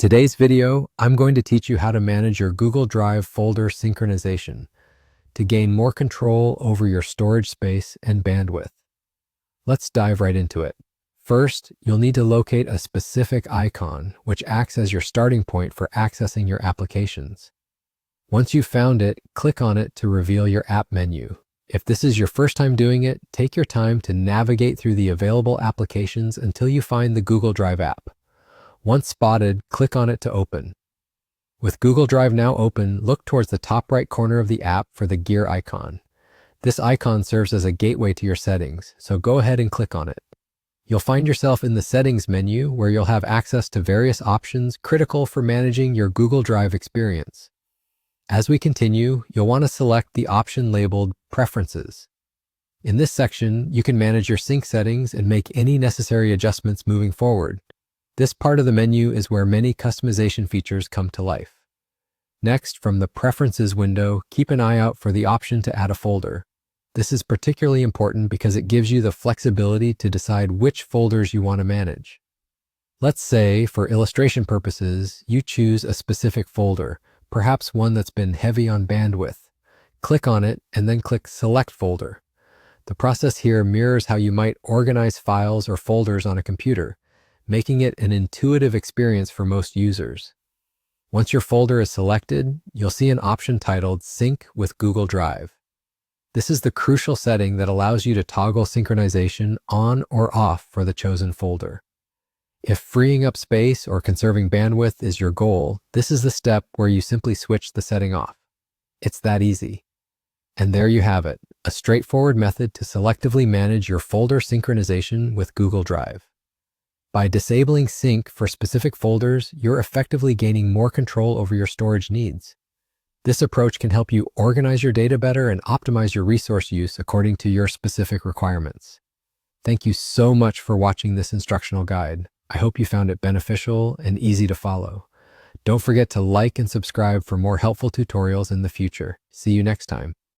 today's video, I'm going to teach you how to manage your Google Drive folder synchronization to gain more control over your storage space and bandwidth. Let's dive right into it. First, you'll need to locate a specific icon, which acts as your starting point for accessing your applications. Once you've found it, click on it to reveal your app menu. If this is your first time doing it, take your time to navigate through the available applications until you find the Google Drive app. Once spotted, click on it to open. With Google Drive now open, look towards the top right corner of the app for the gear icon. This icon serves as a gateway to your settings, so go ahead and click on it. You'll find yourself in the Settings menu where you'll have access to various options critical for managing your Google Drive experience. As we continue, you'll want to select the option labeled Preferences. In this section, you can manage your sync settings and make any necessary adjustments moving forward. This part of the menu is where many customization features come to life. Next, from the Preferences window, keep an eye out for the option to add a folder. This is particularly important because it gives you the flexibility to decide which folders you want to manage. Let's say, for illustration purposes, you choose a specific folder, perhaps one that's been heavy on bandwidth. Click on it and then click Select Folder. The process here mirrors how you might organize files or folders on a computer, making it an intuitive experience for most users. Once your folder is selected, you'll see an option titled Sync with Google Drive. This is the crucial setting that allows you to toggle synchronization on or off for the chosen folder. If freeing up space or conserving bandwidth is your goal, this is the step where you simply switch the setting off. It's that easy. And there you have it, a straightforward method to selectively manage your folder synchronization with Google Drive. By disabling sync for specific folders, you're effectively gaining more control over your storage needs. This approach can help you organize your data better and optimize your resource use according to your specific requirements. Thank you so much for watching this instructional guide. I hope you found it beneficial and easy to follow. Don't forget to like and subscribe for more helpful tutorials in the future. See you next time.